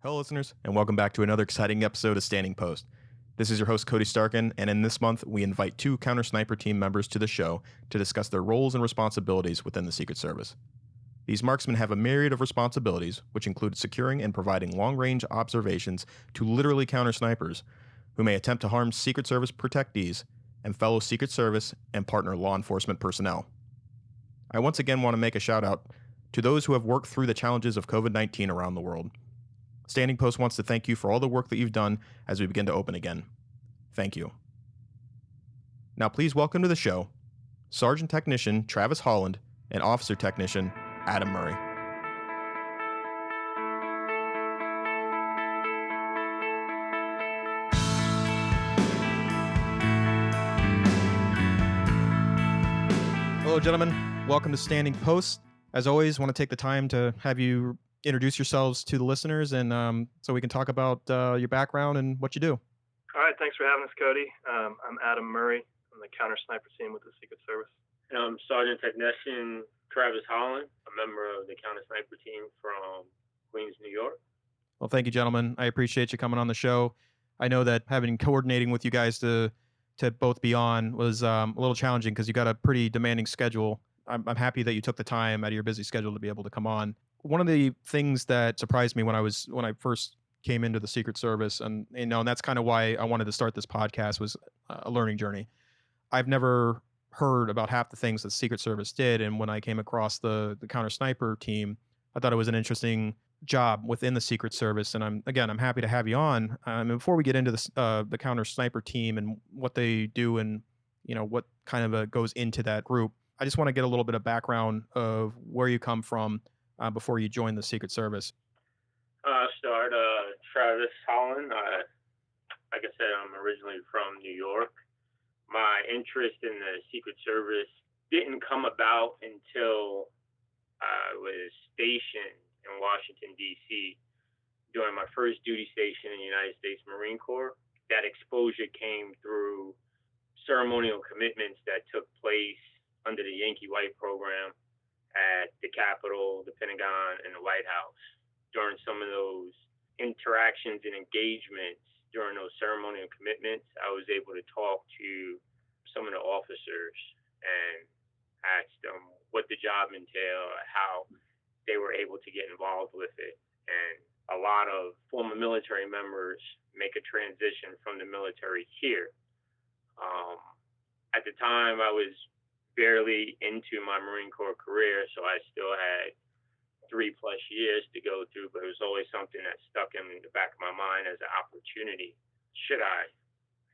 Hello, listeners, and welcome back to another exciting episode of Standing Post. This is your host, Cody Starkin, and in this month, we invite two Counter Sniper team members to the show to discuss their roles and responsibilities within the Secret Service. These marksmen have a myriad of responsibilities, which include securing and providing long-range observations to literally counter snipers, who may attempt to harm Secret Service protectees and fellow Secret Service and partner law enforcement personnel. I once again want to make a shout-out to those who have worked through the challenges of COVID-19 around the world. Standing Post wants to thank you for all the work that you've done as we begin to open again. Thank you. Now please welcome to the show, Sergeant Technician Travis Holland and Officer Technician Adam Murray. Hello, gentlemen. Welcome to Standing Post. As always, want to take the time to have you introduce yourselves to the listeners, and so we can talk about your background and what you do. All right, thanks for having us, Cody. I'm Adam Murray. I'm the counter sniper team with the Secret Service. And I'm Sergeant Technician Travis Holland, a member of the counter sniper team from Queens, New York. Well, thank you, gentlemen. I appreciate you coming on the show. I know that coordinating with you guys to both be on was a little challenging because you got a pretty demanding schedule. I'm happy that you took the time out of your busy schedule to be able to come on. One of the things that surprised me when I first came into the Secret Service, and that's kind of why I wanted to start this podcast, was a learning journey. I've never heard about half the things that the Secret Service did, and when I came across the counter sniper team, I thought it was an interesting job within the Secret Service. And I'm happy to have you on. Before we get into the counter sniper team and what they do, and what kind of goes into that group, I just want to get a little bit of background of where you come from. Before you joined the Secret Service? Travis Holland. Like I said, I'm originally from New York. My interest in the Secret Service didn't come about until I was stationed in Washington, D.C. during my first duty station in the United States Marine Corps. That exposure came through ceremonial commitments that took place under the Yankee White program at the Capitol, the Pentagon, and the White House. During some of those interactions and engagements during those ceremonial commitments, I was able to talk to some of the officers and ask them what the job entailed, how they were able to get involved with it. And a lot of former military members make a transition from the military here. At the time, I was barely into my Marine Corps career, so I still had 3+ years to go through, but it was always something that stuck in the back of my mind as an opportunity should I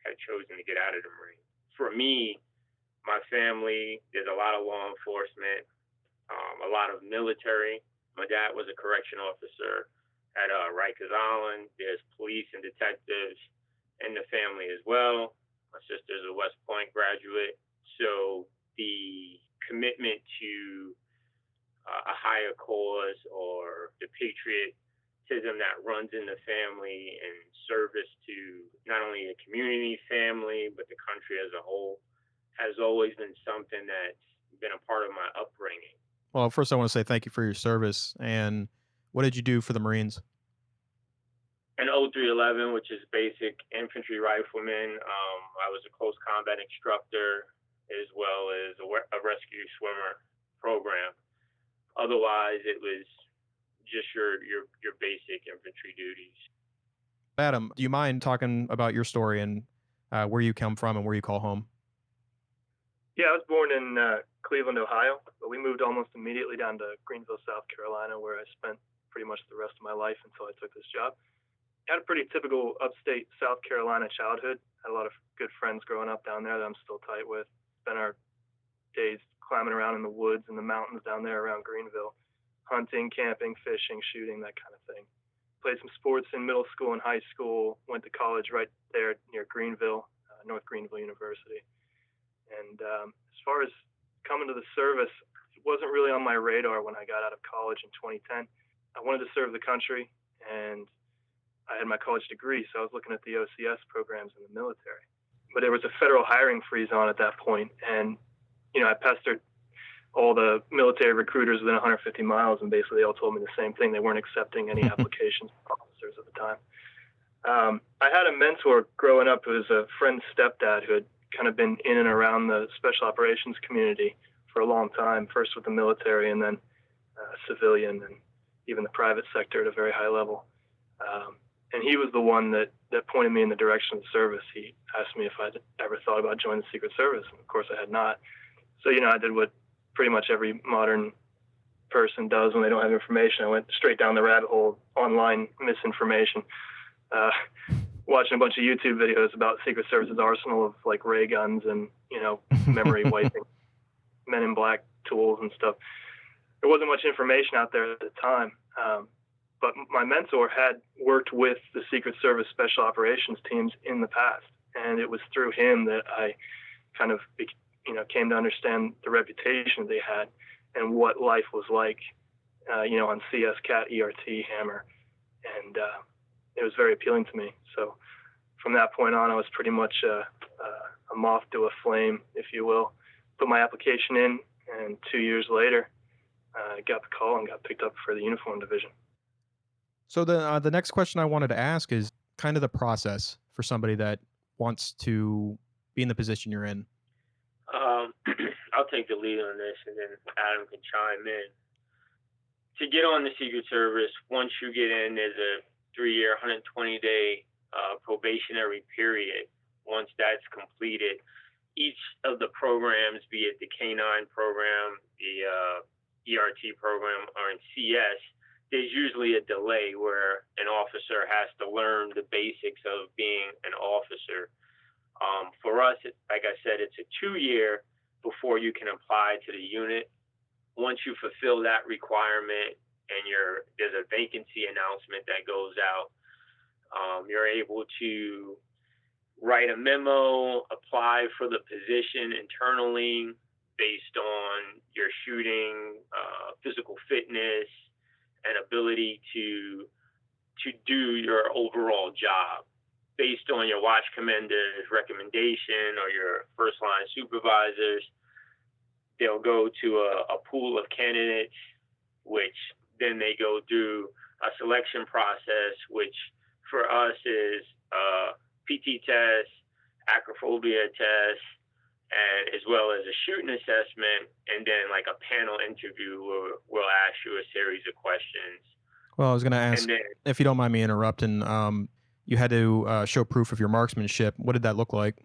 have chosen to get out of the Marine. For me, my family, there's a lot of law enforcement, a lot of military. My dad was a correction officer at Rikers Island. There's police and detectives in the family as well. My sister's a West Point graduate. So the commitment to a higher cause, or the patriotism that runs in the family and service to not only a community, family, but the country as a whole, has always been something that's been a part of my upbringing. Well, first I want to say thank you for your service. And what did you do for the Marines? An 0311, which is basic infantry rifleman. I was a close combat instructor, as well as a rescue swimmer program. Otherwise, it was just your basic infantry duties. Adam, do you mind talking about your story and where you come from and where you call home? Yeah, I was born in Cleveland, Ohio, but we moved almost immediately down to Greenville, South Carolina, where I spent pretty much the rest of my life until I took this job. I had a pretty typical upstate South Carolina childhood. Had a lot of good friends growing up down there that I'm still tight with. Spent our days climbing around in the woods and the mountains down there around Greenville, hunting, camping, fishing, shooting, that kind of thing. Played some sports in middle school and high school, went to college right there near Greenville, North Greenville University. And as far as coming to the service, it wasn't really on my radar when I got out of college in 2010. I wanted to serve the country, and I had my college degree, so I was looking at the OCS programs in the military. But there was a federal hiring freeze on at that point, and I pestered all the military recruiters within 150 miles, and basically they all told me the same thing. They weren't accepting any applications. officers at the time. I had a mentor growing up who was a friend's stepdad who had kind of been in and around the special operations community for a long time, first with the military and then civilian and even the private sector at a very high level. And he was the one that pointed me in the direction of the service. He asked me if I'd ever thought about joining the Secret Service. And of course, I had not. So, I did what pretty much every modern person does when they don't have information. I went straight down the rabbit hole, online misinformation, watching a bunch of YouTube videos about Secret Service's arsenal of like ray guns and, memory wiping, Men in Black tools and stuff. There wasn't much information out there at the time. But my mentor had worked with the Secret Service special operations teams in the past. And it was through him that I kind of, came to understand the reputation they had and what life was like, on CS, CAT, ERT, Hammer. And it was very appealing to me. So from that point on, I was pretty much a moth to a flame, if you will. Put my application in, and 2 years later, I got the call and got picked up for the uniform division. So the next question I wanted to ask is kind of the process for somebody that wants to be in the position you're in. I'll take the lead on this, and then Adam can chime in. To get on the Secret Service, once you get in, there's a 3-year, 120-day probationary period. Once that's completed, each of the programs, be it the K-9 program, the ERT program, or in CS, there's usually a delay where an officer has to learn the basics of being an officer. For us, like I said, it's a 2-year before you can apply to the unit. Once you fulfill that requirement and there's a vacancy announcement that goes out, you're able to write a memo, apply for the position internally based on your shooting, physical fitness, and ability to do your overall job. Based on your watch commander's recommendation or your first line supervisors, they'll go to a pool of candidates, which then they go through a selection process, which for us is PT test, acrophobia test, and as well as a shooting assessment, and then like a panel interview where we'll ask you a series of questions. Well, I was going to ask, if you don't mind me interrupting, you had to show proof of your marksmanship. What did that look like?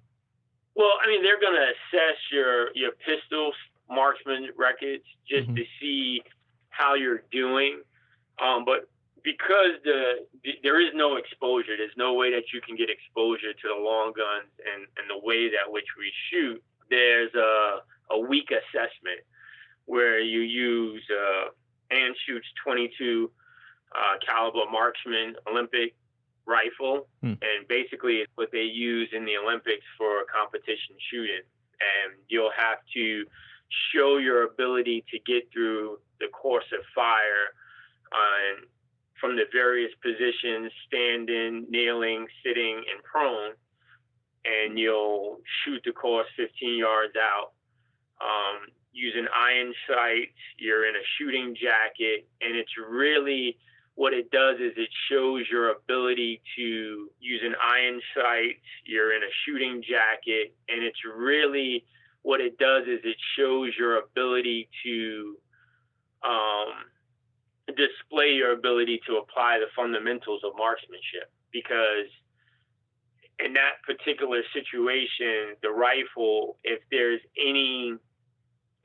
Well, I mean, they're going to assess your pistol marksman records just to see how you're doing. But because there is no exposure, there's no way that you can get exposure to the long guns and the way that which we shoot. There's a weak assessment where you use Anschutz 22 caliber marksman Olympic rifle, and basically it's what they use in the Olympics for competition shooting. And you'll have to show your ability to get through the course of fire from the various positions, standing, kneeling, sitting, and prone, and you'll shoot the course 15 yards out. Using iron sights, you're in a shooting jacket, and it's really what it does is it shows your ability to use an iron sights, you're in a shooting jacket, and it's really what it does is it shows your ability to display your ability to apply the fundamentals of marksmanship. Because in that particular situation, the rifle, if there's any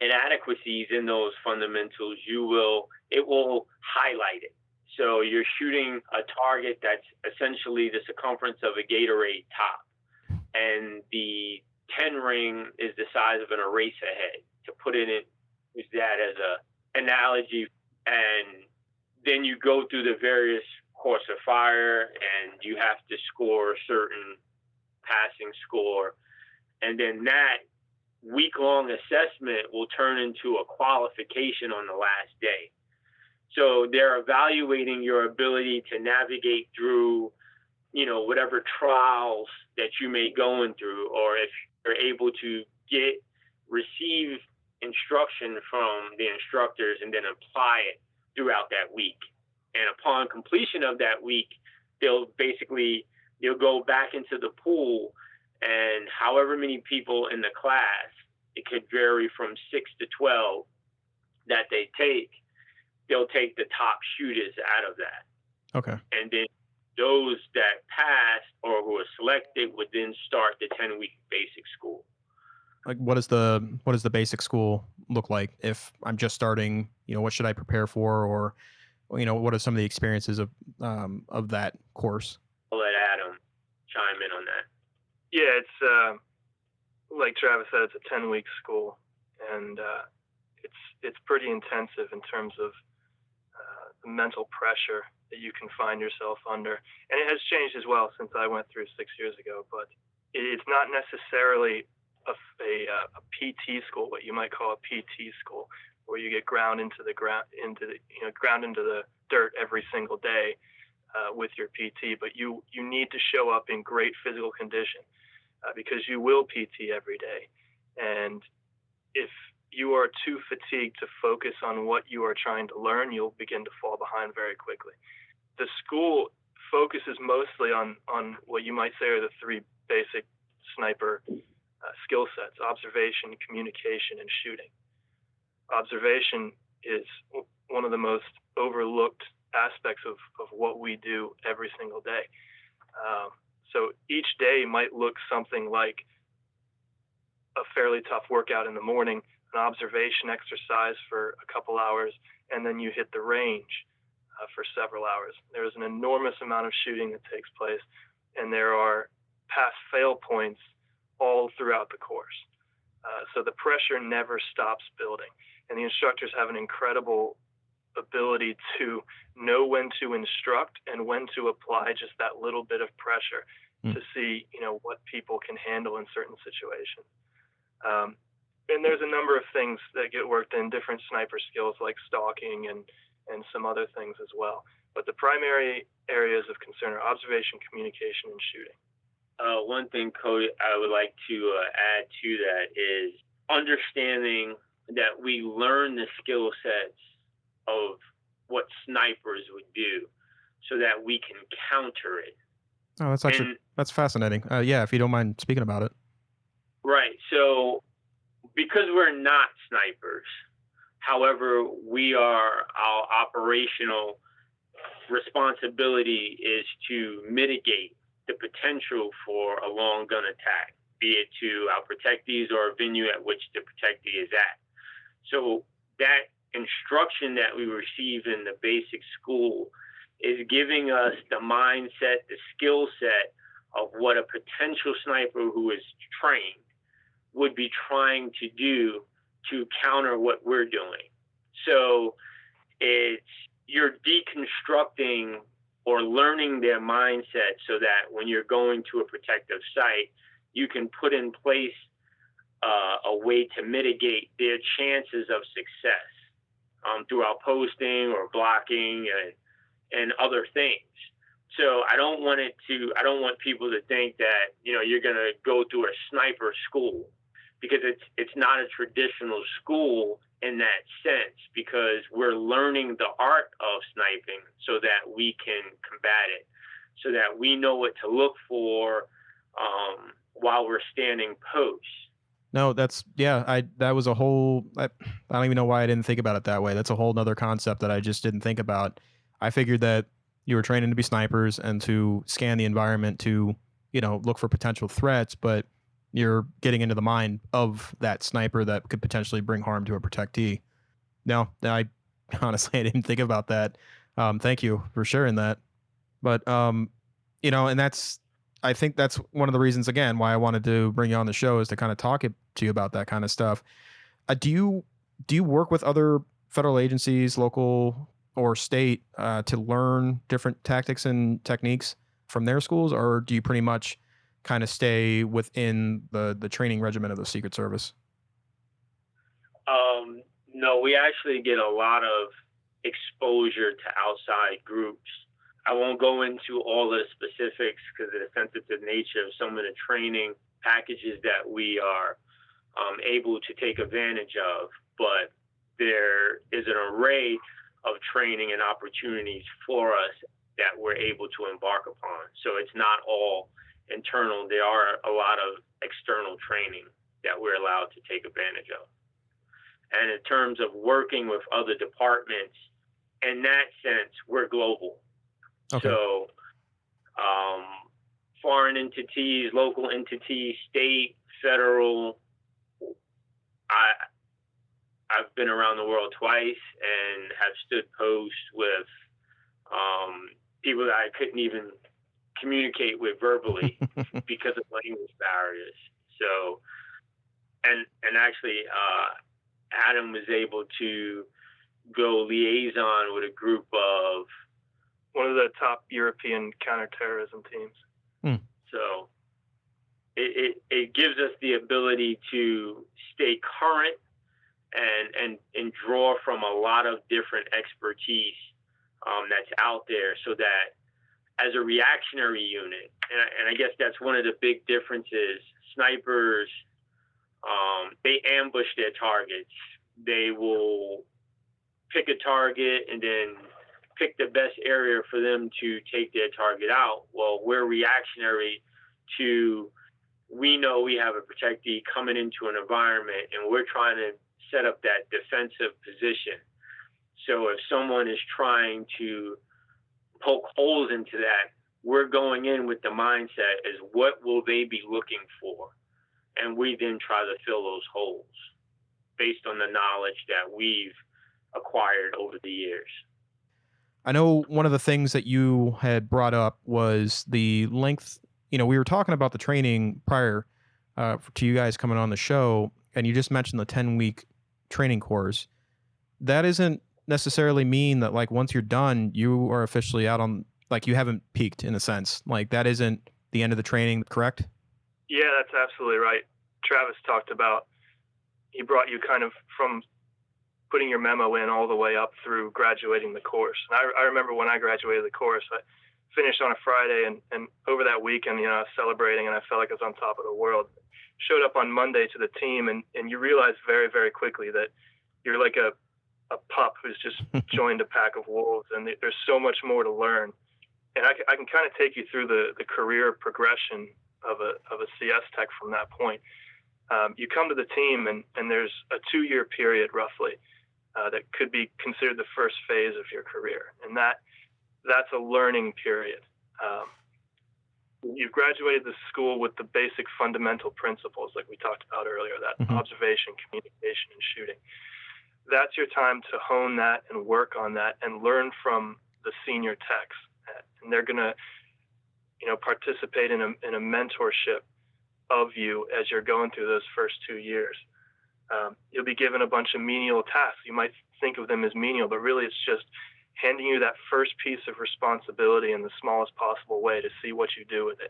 inadequacies in those fundamentals, it will highlight it. So you're shooting a target that's essentially the circumference of a Gatorade top, and the 10 ring is the size of an eraser head. To put it in, use that as a analogy, and then you go through the various course of fire, and you have to score a certain passing score, and then that week-long assessment will turn into a qualification on the last day. So they're evaluating your ability to navigate through, whatever trials that you may going through, or if you're able to receive instruction from the instructors and then apply it throughout that week. And upon completion of that week, you'll go back into the pool, and however many people in the class, it could vary from 6 to 12 that they'll take the top shooters out of that. Okay. And then those that passed or who were selected would then start the 10-week basic school. Like, what does the basic school look like if I'm just starting? What should I prepare for, or what are some of the experiences of that course? I'll let Adam chime in on that. Yeah, it's like Travis said, it's a 10-week school, and it's pretty intensive in terms of the mental pressure that you can find yourself under, and it has changed as well since I went through 6 years ago. But it's not necessarily a PT school, what you might call a PT school, where you get ground into the dirt every single day with your PT. But you need to show up in great physical condition because you will PT every day, and if you are too fatigued to focus on what you are trying to learn, you'll begin to fall behind very quickly. The school focuses mostly on what you might say are the three basic sniper skill sets: observation, communication, and shooting. Observation is one of the most overlooked aspects of what we do every single day. So each day might look something like a fairly tough workout in the morning, an observation exercise for a couple hours, and then you hit the range for several hours. There's an enormous amount of shooting that takes place, and there are pass-fail points all throughout the course. So the pressure never stops building, and the instructors have an incredible ability to know when to instruct and when to apply just that little bit of pressure to see, what people can handle in certain situations. And there's a number of things that get worked in, different sniper skills like stalking and some other things as well. But the primary areas of concern are observation, communication, and shooting. One thing, Cody, I would like to add to that is understanding that we learn the skill sets of what snipers would do so that we can counter it. Oh, that's fascinating. Yeah, if you don't mind speaking about it. Right. So because we're not snipers, however, our operational responsibility is to mitigate the potential for a long gun attack, be it to our protectees or a venue at which the protectee is at. So that instruction that we receive in the basic school is giving us the mindset, the skill set of what a potential sniper who is trained would be trying to do to counter what we're doing. So you're deconstructing or learning their mindset so that when you're going to a protective site, you can put in place a way to mitigate their chances of success through posting or blocking and other things. So I don't want people to think that, you're going to go through a sniper school, because it's not a traditional school in that sense, because we're learning the art of sniping so that we can combat it, so that we know what to look for while we're standing post. No, that was a whole, I don't even know why I didn't think about it that way. That's a whole nother concept that I just didn't think about. I figured that you were training to be snipers and to scan the environment to, look for potential threats, but you're getting into the mind of that sniper that could potentially bring harm to a protectee. No, I honestly I didn't think about that. Thank you for sharing that. But and I think that's one of the reasons again why I wanted to bring you on the show, is to kind of talk to you about that kind of stuff. Do you work with other federal agencies, local or state, to learn different tactics and techniques from their schools, or do you pretty much kind of stay within the training regimen of the Secret Service? No, we actually get a lot of exposure to outside groups. I won't go into all the specifics because of the sensitive nature of some of the training packages that we are able to take advantage of, but there is an array of training and opportunities for us that we're able to embark upon. So it's not all internal. There are a lot of external training that we're allowed to take advantage of. And in terms of working with other departments, in that sense, we're global. Okay. So foreign entities, local entities, state, federal, I've been around the world twice and have stood post with people that I couldn't even communicate with verbally because of language barriers. So, and actually, Adam was able to go liaison with a group of one of the top European counterterrorism teams. So it gives us the ability to stay current and draw from a lot of different expertise that's out there, so that as a reactionary unit, and I guess that's one of the big differences, snipers, they ambush their targets. They will pick a target and then pick the best area for them to take their target out. Well, we're reactionary to, we know we have a protectee coming into an environment and we're trying to set up that defensive position. So if someone is trying to poke holes into that, we're going in with the mindset as what will they be looking for? And we then try to fill those holes based on the knowledge that we've acquired over the years. I know one of the things that you had brought up was the length. You know, we were talking about the training prior to you guys coming on the show, and you just mentioned the 10-week training course. That doesn't necessarily mean that, like, once you're done, you are officially out on, like, you haven't peaked in a sense. Like, that isn't the end of the training, correct? Yeah, that's absolutely right. Travis talked about, he brought you kind of from putting your memo in all the way up through graduating the course. And I remember when I graduated the course, I finished on a Friday, and over that weekend, you know, I was celebrating and I felt like I was on top of the world. Showed up on Monday to the team, and you realize very, very quickly that you're like a pup who's just joined a pack of wolves, and there's so much more to learn. And I can kind of take you through the career progression of a CS tech from that point. You come to the team, and there's a 2-year period roughly that could be considered the first phase of your career, and that's a learning period. You've graduated the school with the basic fundamental principles, like we talked about earlier, that observation, communication, and shooting. That's your time to hone that and work on that and learn from the senior techs. And they're going to, you know, participate in a mentorship of you as you're going through those first 2 years. You'll be given a bunch of menial tasks. You might think of them as menial, but really it's just handing you that first piece of responsibility in the smallest possible way to see what you do with it,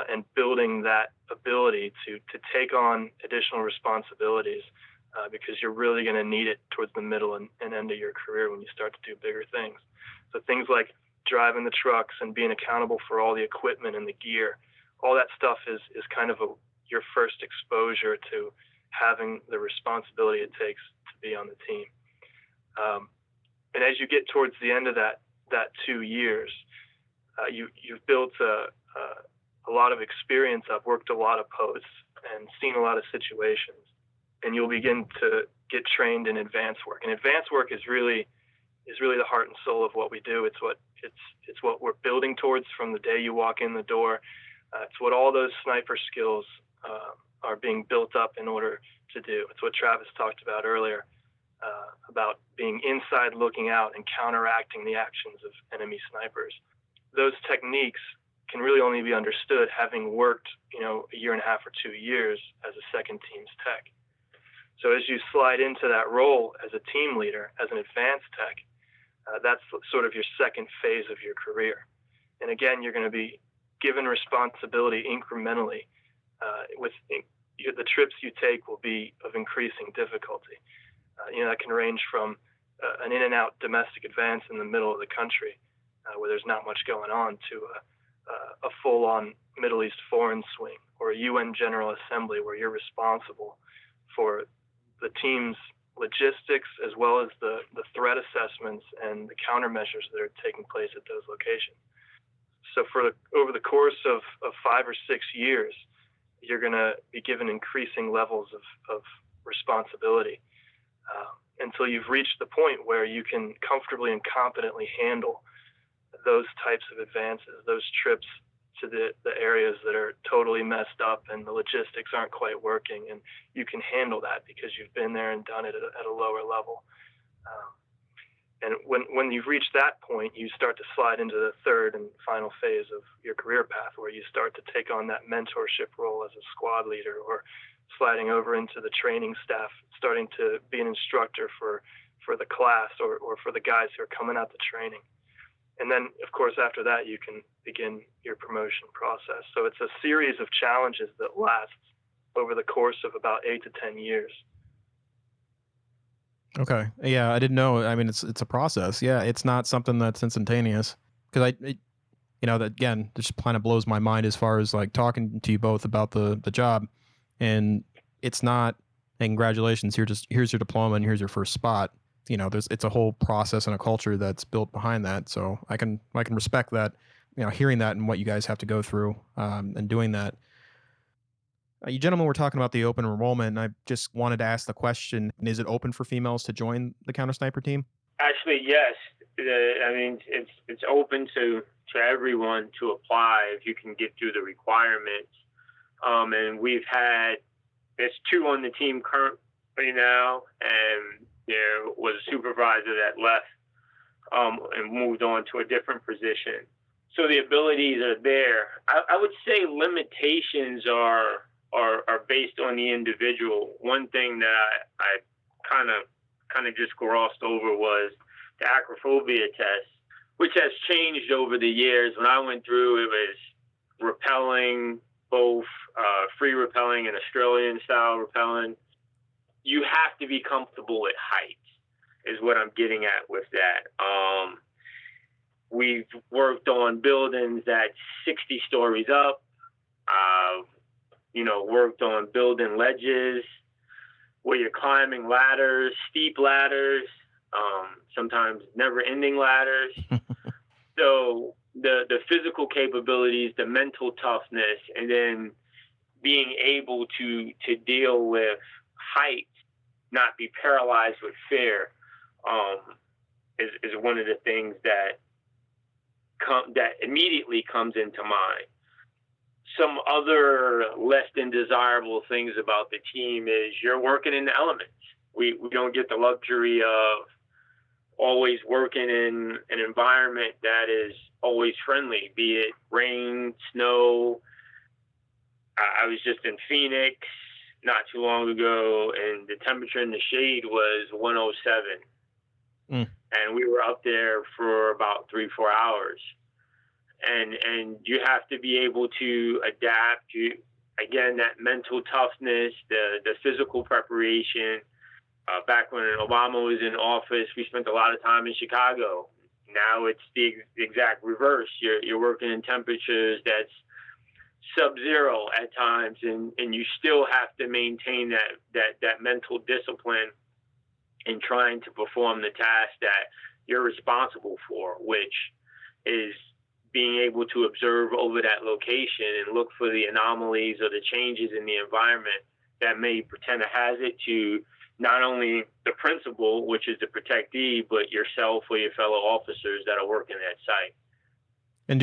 and building that ability to take on additional responsibilities, because you're really going to need it towards the middle and end of your career when you start to do bigger things. So things like driving the trucks and being accountable for all the equipment and the gear, all that stuff is kind of your first exposure to having the responsibility it takes to be on the team. And as you get towards the end of that 2 years, you've built a lot of experience up, worked a lot of posts, and seen a lot of situations. And you'll begin to get trained in advanced work. And advanced work is really the heart and soul of what we do. It's what we're building towards from the day you walk in the door. It's what all those sniper skills are being built up in order to do. It's what Travis talked about earlier, about being inside looking out and counteracting the actions of enemy snipers. Those techniques can really only be understood having worked, you know, a year and a half or 2 years as a second team's tech. So as you slide into that role as a team leader, as an advanced tech, that's sort of your second phase of your career. And again, you're going to be given responsibility incrementally. With the trips you take will be of increasing difficulty. You know, that can range from an in and out domestic advance in the middle of the country, where there's not much going on, to a full-on Middle East foreign swing, or a UN General Assembly where you're responsible for the team's logistics as well as the threat assessments and the countermeasures that are taking place at those locations. So over the course of 5 or 6 years, you're going to be given increasing levels of responsibility until you've reached the point where you can comfortably and competently handle those types of advances, those trips to the areas that are totally messed up and the logistics aren't quite working, and you can handle that because you've been there and done it at a lower level. And when you've reached that point, you start to slide into the third and final phase of your career path, where you start to take on that mentorship role as a squad leader, or sliding over into the training staff, starting to be an instructor for the class or for the guys who are coming out to training. And then, of course, after that, you can begin your promotion process. So it's a series of challenges that lasts over the course of about 8 to 10 years. Okay. Yeah, I didn't know. I mean, it's a process. Yeah, it's not something that's instantaneous. Because that again, just kind of blows my mind as far as like talking to you both about the job, and it's not, hey, congratulations, here's your diploma and here's your first spot. It's a whole process and a culture that's built behind that. So I can respect that. Hearing that and what you guys have to go through and doing that. You gentlemen were talking about the open enrollment, and I just wanted to ask the question: is it open for females to join the counter sniper team? Actually, yes. I mean, it's open to everyone to apply if you can get through the requirements. And there's 2 on the team currently now, and there was a supervisor that left and moved on to a different position. So the abilities are there. I would say limitations are based on the individual. One thing that I kind of just glossed over was the acrophobia test, which has changed over the years. When I went through, it was rappelling, both free rappelling and Australian style rappelling. You have to be comfortable at height, is what I'm getting at with that. We've worked on buildings that's 60 stories up. Worked on building ledges where you're climbing ladders, steep ladders, sometimes never-ending ladders. So the physical capabilities, the mental toughness, and then being able to deal with height, not be paralyzed with fear, is one of the things that immediately comes into mind. Some other less than desirable things about the team is you're working in the elements. We don't get the luxury of always working in an environment that is always friendly, be it rain, snow. I was just in Phoenix not too long ago, and the temperature in the shade was 107. And we were up there for about 3-4 hours. And you have to be able to adapt. Again, that mental toughness, the physical preparation. Back when Obama was in office, we spent a lot of time in Chicago. Now it's the exact reverse. You're working in temperatures that's sub-zero at times, and you still have to maintain that mental discipline in trying to perform the task that you're responsible for, which is being able to observe over that location and look for the anomalies or the changes in the environment that may present a hazard to not only the principal, which is the protectee, but yourself or your fellow officers that are working that site. And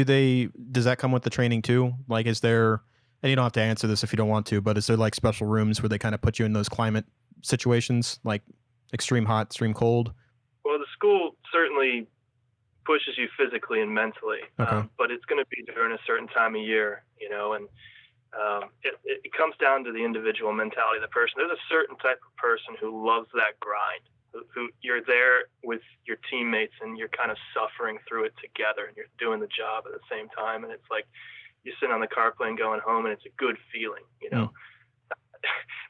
does that come with the training too? Like, is there, and you don't have to answer this if you don't want to, but is there like special rooms where they kind of put you in those climate situations, like extreme hot, extreme cold? Well, the school certainly pushes you physically and mentally, but it's going to be during a certain time of year, and it comes down to the individual mentality of the person. There's a certain type of person who loves that grind, who you're there with your teammates and you're kind of suffering through it together and you're doing the job at the same time. And it's like you're sitting on the car plane going home and it's a good feeling,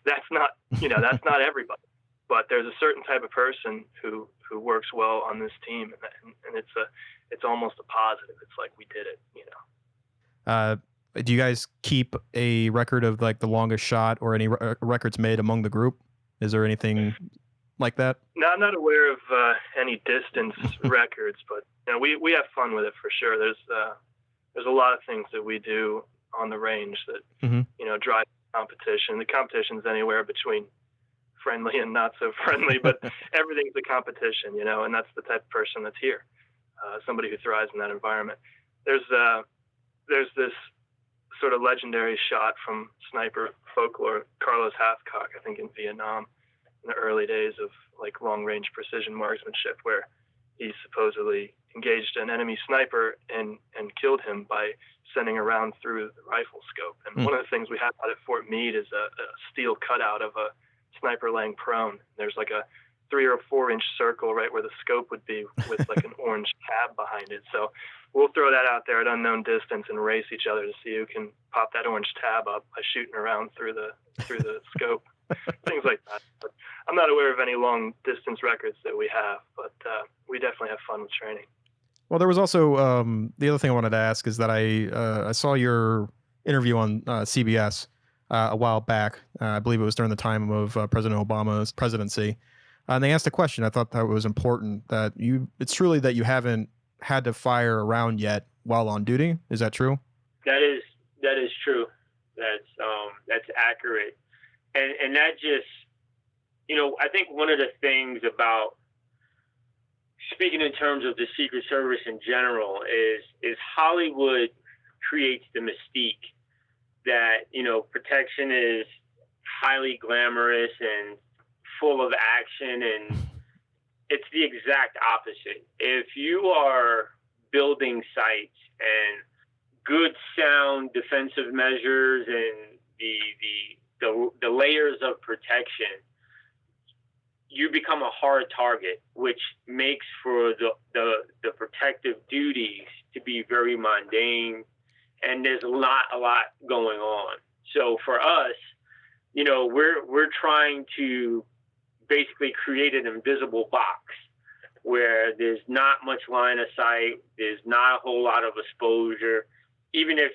That's not everybody, but there's a certain type of person who works well on this team, and it's almost a positive. It's like we did it. Do you guys keep a record of like the longest shot or any records made among the group? Is there anything? like that? No, I'm not aware of any distance records, but we have fun with it for sure. There's a lot of things that we do on the range that Hmm. drive competition. The competition's anywhere between friendly and not so friendly, but everything's a competition, and that's the type of person that's here, somebody who thrives in that environment. There's this sort of legendary shot from sniper folklore, Carlos Hathcock, I think in Vietnam, in the early days of like long range precision marksmanship, where he supposedly engaged an enemy sniper and killed him by sending a round through the rifle scope. And one of the things we have out at Fort Meade is a steel cutout of a sniper laying prone. There's like a 3 or 4 inch circle right where the scope would be with like an orange tab behind it. So we'll throw that out there at unknown distance and race each other to see who can pop that orange tab up by shooting around through the scope. Things like that. But I'm not aware of any long distance records that we have, but we definitely have fun with training. Well, there was also the other thing I wanted to ask is that I saw your interview on CBS a while back. I believe it was during the time of President Obama's presidency, and they asked a question. I thought that was important. That it's truly that you haven't had to fire a round yet while on duty. Is that true? That is true. That's accurate, and that just I think one of the things about speaking in terms of the Secret Service in general is Hollywood creates the mystique that protection is highly glamorous and full of action, and it's the exact opposite. If you are building sites and good sound defensive measures and the layers of protection, you become a hard target, which makes for the protective duties to be very mundane, and there's not a lot going on. So for us, we're trying to basically create an invisible box where there's not much line of sight, there's not a whole lot of exposure. Even if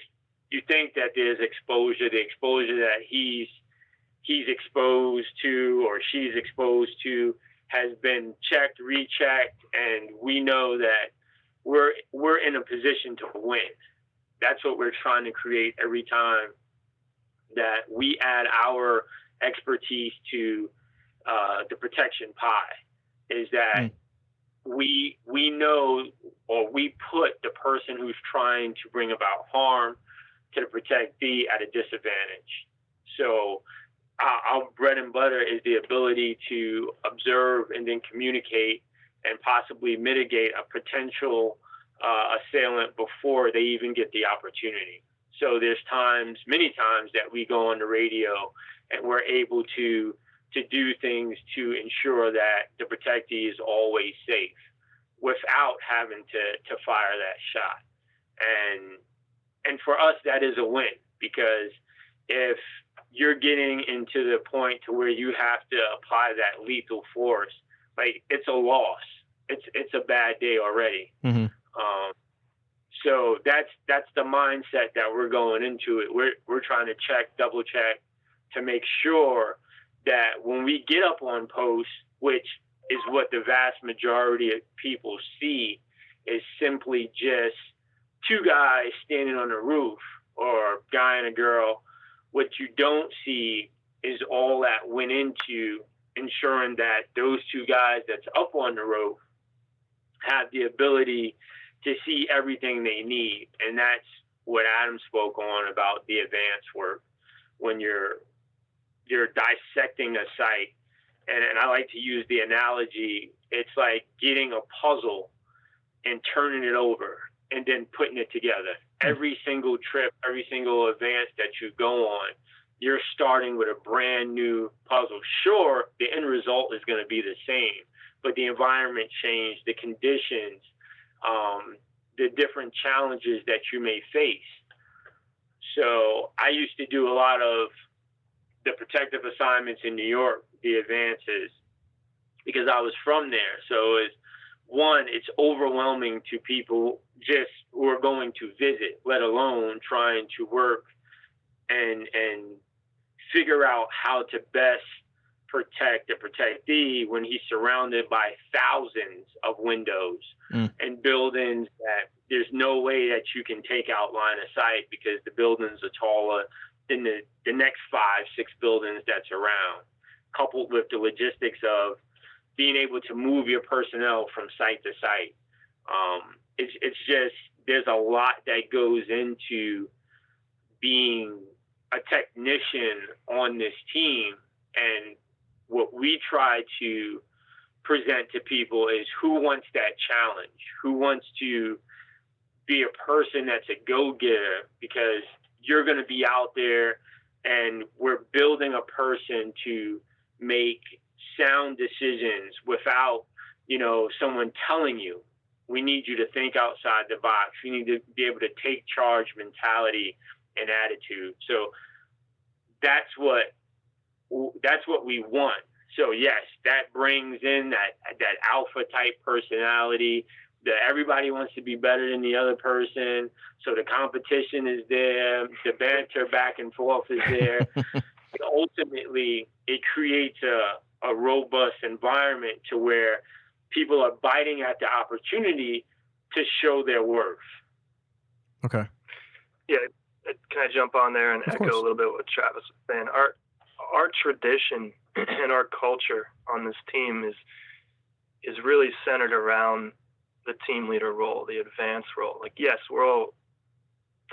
you think that there's exposure, the exposure that he's exposed to or she's exposed to has been checked, rechecked, and we know that we're in a position to win. That's what we're trying to create every time that we add our expertise to the protection pie, is that we know, or we put the person who's trying to bring about harm to the protectee at a disadvantage. So our bread and butter is the ability to observe and then communicate and possibly mitigate a potential assailant before they even get the opportunity. So there's many times that we go on the radio and we're able to do things to ensure that the protectee is always safe without having to fire that shot. And for us, that is a win, because if you're getting into the point to where you have to apply that lethal force, like, it's a loss. It's a bad day already. Mm-hmm. So that's the mindset that we're going into it. We're trying to double check to make sure that when we get up on post, which is what the vast majority of people see, is simply just two guys standing on a roof, or guy and a girl. What you don't see is all that went into ensuring that those two guys that's up on the roof have the ability to see everything they need. And that's what Adam spoke on about the advanced work. When you're dissecting a site, and I like to use the analogy, it's like getting a puzzle and turning it over and then putting it together. Every single trip, every single advance that you go on, you're starting with a brand new puzzle. Sure, the end result is going to be the same, but the environment changed, the conditions, the different challenges that you may face. So I used to do a lot of the protective assignments in New York, the advances, because I was from there. So it's overwhelming to people just who are going to visit, let alone trying to work and figure out how to best protect a protectee when he's surrounded by thousands of windows and buildings that there's no way that you can take out line of sight because the buildings are taller than the next 5-6 buildings that's around, coupled with the logistics of being able to move your personnel from site to site. It's just, there's a lot that goes into being a technician on this team. And what we try to present to people is who wants that challenge, who wants to be a person that's a go-getter, because you're going to be out there and we're building a person to make sound decisions without, someone telling you. We need you to think outside the box. We need to be able to take charge mentality and attitude. So that's what we want. So yes, that brings in that alpha type personality that everybody wants to be better than the other person. So the competition is there, the banter back and forth is there. Ultimately, it creates a robust environment to where people are biting at the opportunity to show their worth. Okay. Yeah, can I jump on there and echo a little bit what Travis was saying? Our tradition and our culture on this team is really centered around the team leader role, the advanced role. Like, yes, we're all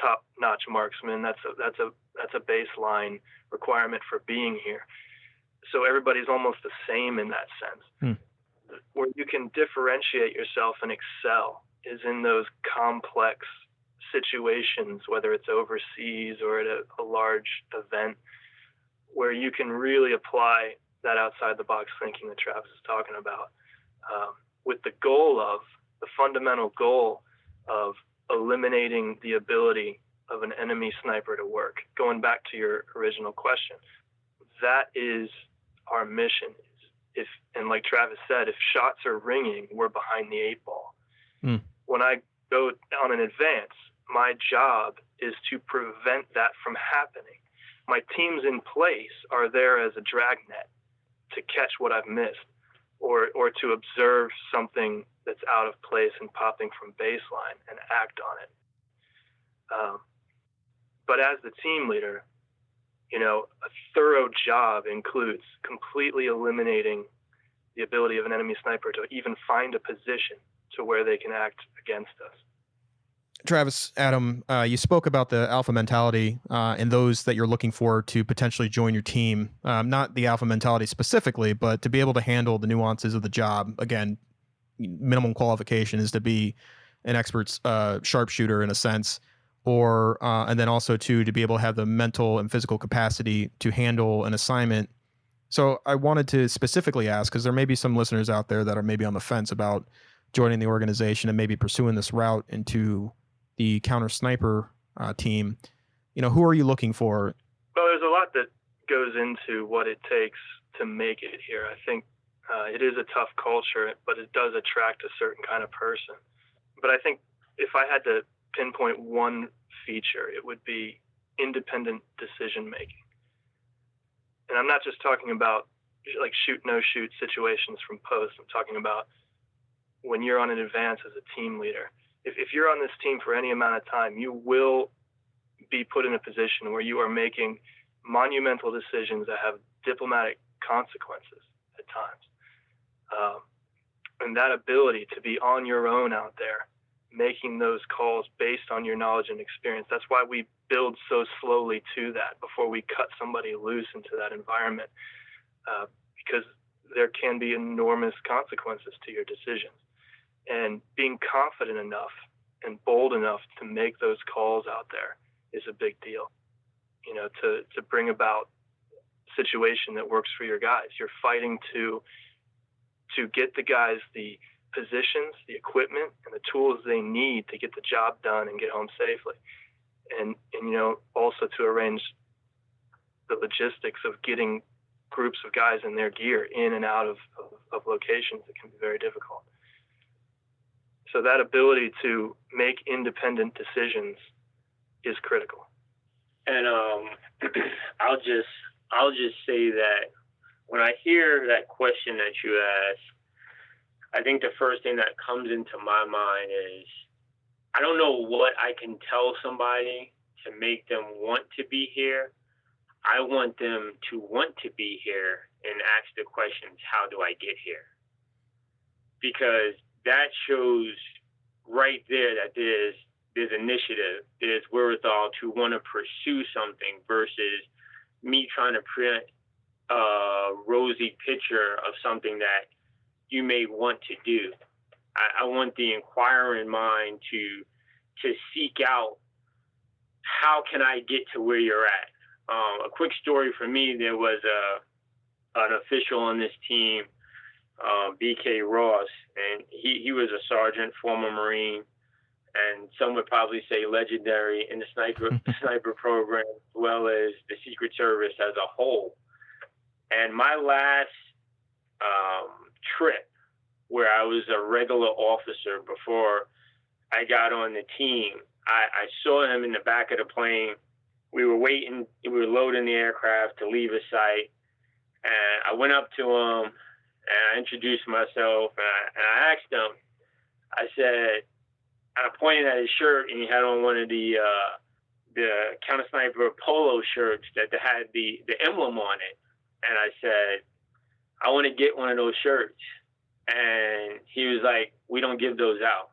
top-notch marksmen. That's a baseline requirement for being here. So everybody's almost the same in that sense. Where you can differentiate yourself and excel is in those complex situations, whether it's overseas or at a large event, where you can really apply that outside the box thinking that Travis is talking about, with the fundamental goal of eliminating the ability of an enemy sniper to work. Going back to your original question, that is our mission. And like Travis said, if shots are ringing, we're behind the 8 ball. When I go on an advance, my job is to prevent that from happening. My teams in place are there as a dragnet to catch what I've missed, or to observe something that's out of place and popping from baseline and act on it. But as the team leader, a thorough job includes completely eliminating the ability of an enemy sniper to even find a position to where they can act against us. Travis, Adam, you spoke about the alpha mentality and those that you're looking for to potentially join your team. Not the alpha mentality specifically, but to be able to handle the nuances of the job. Again, minimum qualification is to be an expert sharpshooter in a sense, or and then also to be able to have the mental and physical capacity to handle an assignment. So I wanted to specifically ask, because there may be some listeners out there that are maybe on the fence about joining the organization and maybe pursuing this route into the counter sniper team. Who are you looking for? Well, there's a lot that goes into what it takes to make it here. I think it is a tough culture, but it does attract a certain kind of person. But I think if I had to pinpoint one feature, it would be independent decision making. And I'm not just talking about like shoot, no shoot situations from post. I'm talking about when you're on an advance as a team leader. If you're on this team for any amount of time, you will be put in a position where you are making monumental decisions that have diplomatic consequences at times. And that ability to be on your own out there, making those calls based on your knowledge and experience, that's why we build so slowly to that before we cut somebody loose into that environment, because there can be enormous consequences to your decisions. And being confident enough and bold enough to make those calls out there is a big deal, to bring about a situation that works for your guys. You're fighting to get the guys the positions, the equipment, and the tools they need to get the job done and get home safely. And also to arrange the logistics of getting groups of guys in their gear in and out of locations that can be very difficult. So that ability to make independent decisions is critical. And I'll just say that when I hear that question that you ask, I think the first thing that comes into my mind is I don't know what I can tell somebody to make them want to be here. I want them to want to be here and ask the questions, how do I get here? Because that shows right there that there's initiative, there's wherewithal to want to pursue something versus me trying to print a rosy picture of something that you may want to do. I want the inquiring mind to seek out how can I get to where you're at. A quick story for me: there was an official on this team, BK Ross, and he was a sergeant, former Marine, and some would probably say legendary in the sniper program as well as the Secret Service as a whole. And my last trip, where I was a regular officer before I got on the team, I saw him in the back of the plane. We were waiting, we were loading the aircraft to leave a site, and I went up to him and I introduced myself, and I asked him, I said, and I pointed at his shirt, and he had on one of the counter sniper polo shirts that had the emblem on it. And I said, I want to get one of those shirts. And he was like, we don't give those out.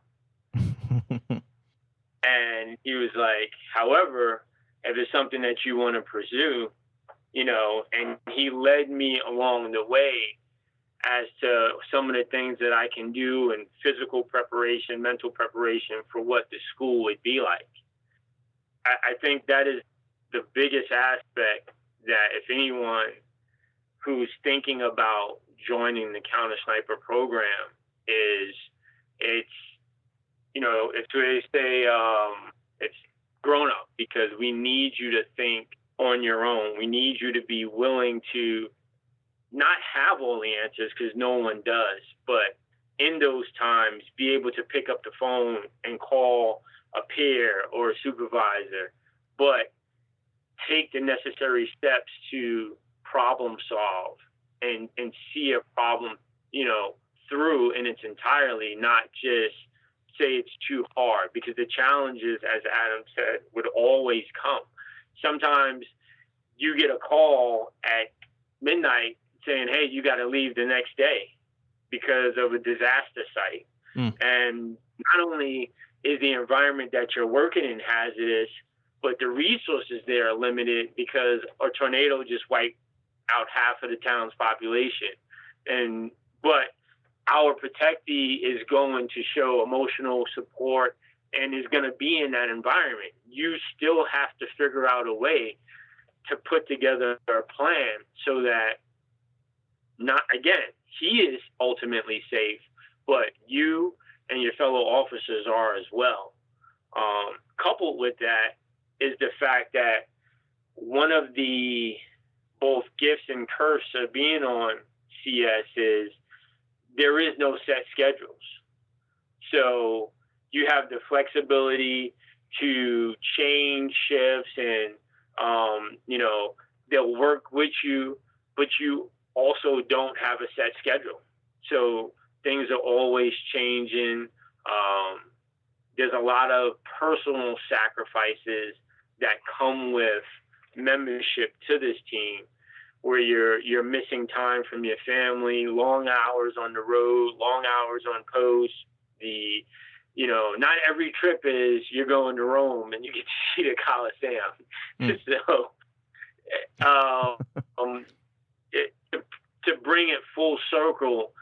And he was like, however, if it's something that you want to pursue, and he led me along the way as to some of the things that I can do in physical preparation, mental preparation for what the school would be like. I think that is the biggest aspect, that if anyone who's thinking about joining the counter sniper program is, it's they say it's grown up, because we need you to think on your own. We need you to be willing to not have all the answers, because no one does, but in those times be able to pick up the phone and call a peer or a supervisor, but take the necessary steps to problem solve and see a problem, through in its entirety, not just say it's too hard, because the challenges, as Adam said, would always come. Sometimes you get a call at midnight saying, hey, you got to leave the next day because of a disaster site. And not only is the environment that you're working in hazardous, but the resources there are limited, because a tornado just wiped out half of the town's population. But our protectee is going to show emotional support and is going to be in that environment. You still have to figure out a way to put together a plan so that, not again, he is ultimately safe, but you and your fellow officers are as well. Coupled with that is the fact that one of the both gifts and curse of being on CS is there is no set schedules. So you have the flexibility to change shifts, and they'll work with you, but you also don't have a set schedule. So things are always changing. There's a lot of personal sacrifices that come with membership to this team, where you're missing time from your family, long hours on the road, long hours on post. Not every trip is you're going to Rome and you get to see the Colosseum. So, to bring it full circle,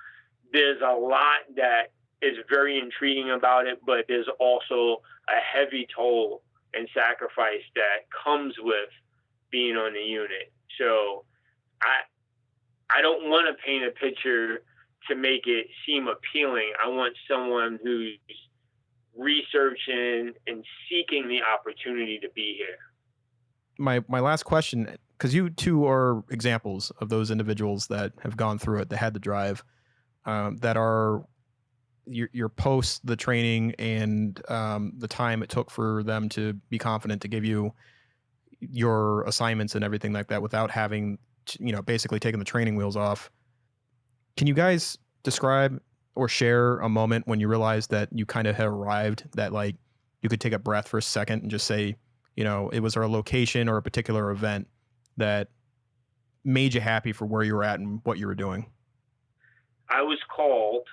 there's a lot that is very intriguing about it, but there's also a heavy toll and sacrifice that comes with being on the unit. So I don't want to paint a picture to make it seem appealing. I want someone who's researching and seeking the opportunity to be here. My last question, because you two are examples of those individuals that have gone through it, that had the drive, that are your post the training and the time it took for them to be confident to give you your assignments and everything like that without having basically taking the training wheels off. Can you guys describe or share a moment when you realized that you kind of had arrived, that like you could take a breath for a second and just say, it was our location or a particular event that made you happy for where you were at and what you were doing? I was called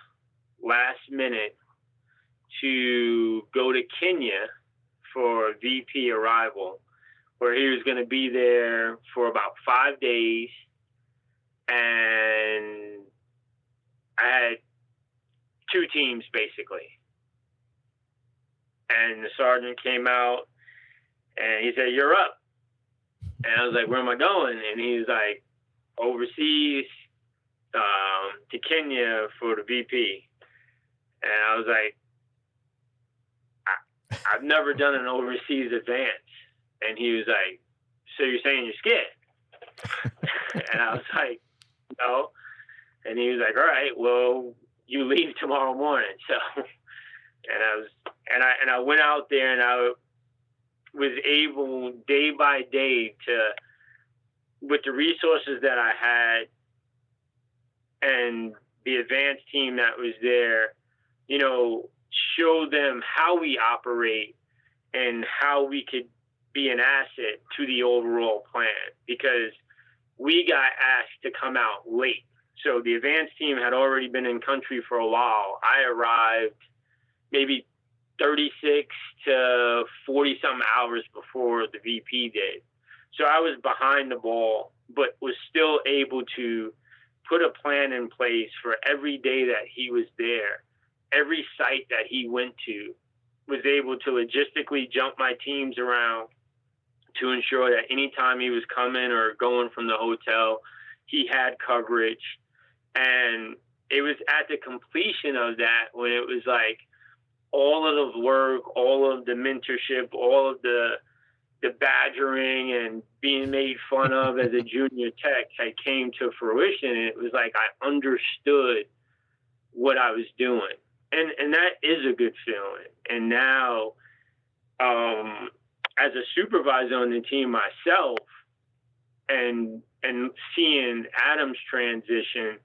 last minute to go to Kenya for VP arrival, where he was going to be there for about 5 days. And I had 2 teams basically. And the sergeant came out and he said, "You're up." And I was like, "Where am I going?" And he's like, "Overseas, to Kenya for the VP." And I was like, I've never done an overseas advance. And he was like, "So you're saying you're scared?" And I was like, "No." And he was like, "All right, well, you leave tomorrow morning." So, and I went out there and I was able day by day to, with the resources that I had and the advanced team that was there, show them how we operate and how we could be an asset to the overall plan, because we got asked to come out late. So the advanced team had already been in country for a while. I arrived maybe 36 to 40 some hours before the VP did. So I was behind the ball, but was still able to put a plan in place for every day that he was there. Every site that he went to, was able to logistically jump my teams around to ensure that anytime he was coming or going from the hotel, he had coverage. And it was at the completion of that when it was like all of the work, all of the mentorship, all of the badgering and being made fun of as a junior tech had came to fruition. And it was like I understood what I was doing. And that is a good feeling. And now, as a supervisor on the team myself, and seeing Adam's transition,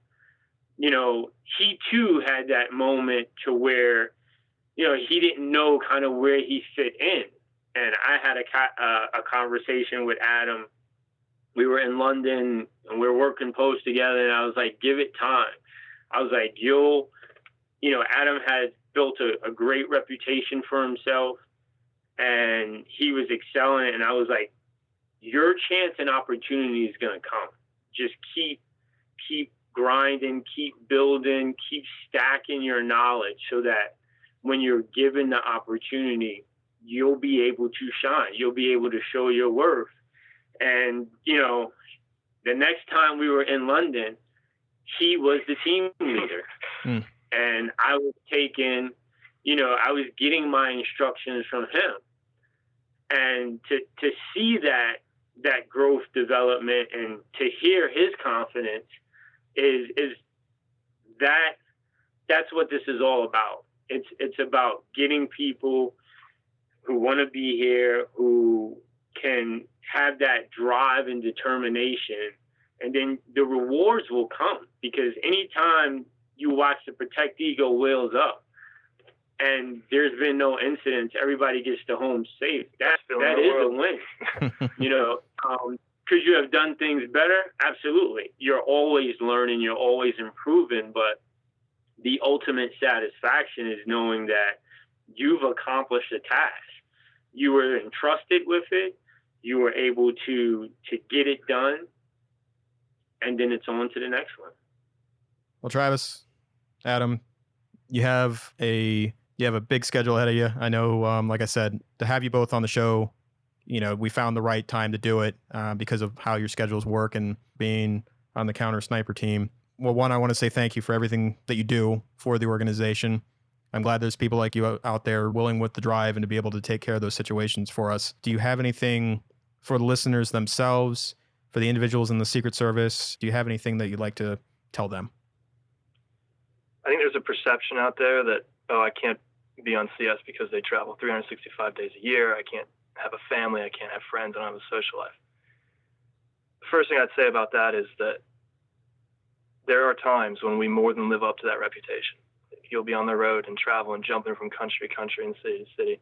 he too had that moment to where, he didn't know kind of where he fit in. And I had a conversation with Adam. We were in London and we were working post together, and I was like, "Give it time." I was like, Adam had built a great reputation for himself and he was excelling. And I was like, your chance and opportunity is going to come. Just keep grinding, keep building, keep stacking your knowledge so that when you're given the opportunity, you'll be able to shine. You'll be able to show your worth. And, the next time we were in London, he was the team leader. And I was I was getting my instructions from him. And to see that growth development and to hear his confidence is that's what this is all about. It's about getting people who want to be here, who can have that drive and determination, and then the rewards will come, because anytime you watch the Protect Ego wheels up and there's been no incidents, everybody gets to home safe. That is a win. Could you have done things better? Absolutely. You're always learning, you're always improving, but the ultimate satisfaction is knowing that you've accomplished a task. You were entrusted with it, you were able to get it done, and then it's on to the next one. Well, Travis, Adam, you have a big schedule ahead of you. I know, like I said, to have you both on the show, we found the right time to do it because of how your schedules work and being on the counter sniper team. Well, one, I want to say thank you for everything that you do for the organization. I'm glad there's people like you out there willing with the drive and to be able to take care of those situations for us. Do you have anything for the listeners themselves, for the individuals in the Secret Service? Do you have anything that you'd like to tell them? I think there's a perception out there that, I can't be on CS because they travel 365 days a year. I can't have a family. I can't have friends. I don't have a social life. the first thing I'd say about that is that there are times when we more than live up to that reputation. You'll be on the road and travel and jumping from country to country and city to city.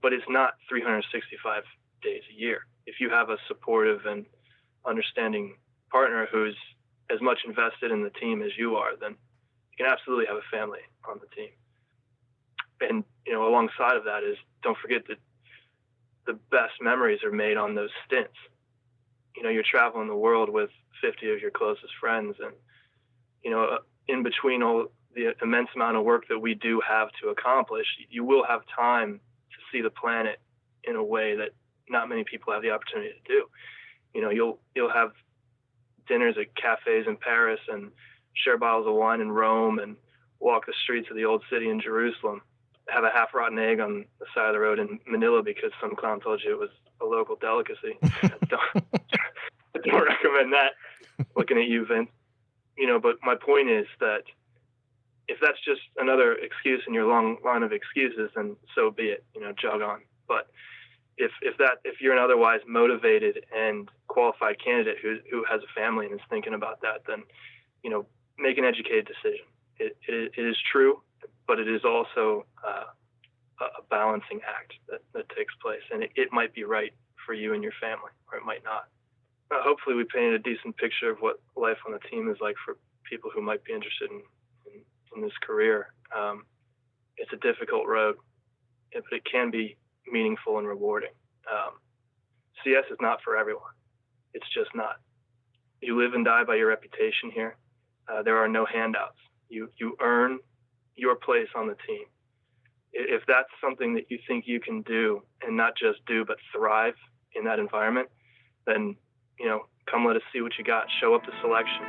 But it's not 365 days a year. If you have a supportive and understanding partner who's as much invested in the team as you are, then you can absolutely have a family on the team. And, alongside of that is, don't forget that the best memories are made on those stints. You're traveling the world with 50 of your closest friends, and, in between all the immense amount of work that we do have to accomplish, you will have time to see the planet in a way that not many people have the opportunity to do. You'll have dinners at cafes in Paris and share bottles of wine in Rome and walk the streets of the old city in Jerusalem, have a half-rotten egg on the side of the road in Manila because some clown told you it was a local delicacy. I don't recommend that, looking at you, Vince. But my point is that if that's just another excuse in your long line of excuses, then so be it, jog on. But if you're an otherwise motivated and qualified candidate who has a family and is thinking about that, then, make an educated decision. It is true, but it is also a balancing act that takes place, and it might be right for you and your family, or it might not. Hopefully we painted a decent picture of what life on the team is like for people who might be interested in this career. It's a difficult road, but it can be meaningful and rewarding. CS is not for everyone. It's just not. You live and die by your reputation here. There are no handouts. You earn your place on the team. If that's something that you think you can do, and not just do, but thrive in that environment, then, come let us see what you got. Show up to selection.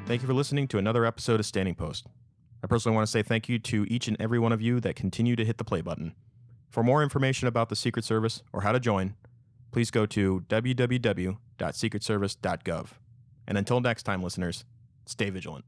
Thank you for listening to another episode of Standing Post. I personally want to say thank you to each and every one of you that continue to hit the play button. For more information about the Secret Service or how to join, please go to www.secretservice.gov. And until next time, listeners, stay vigilant.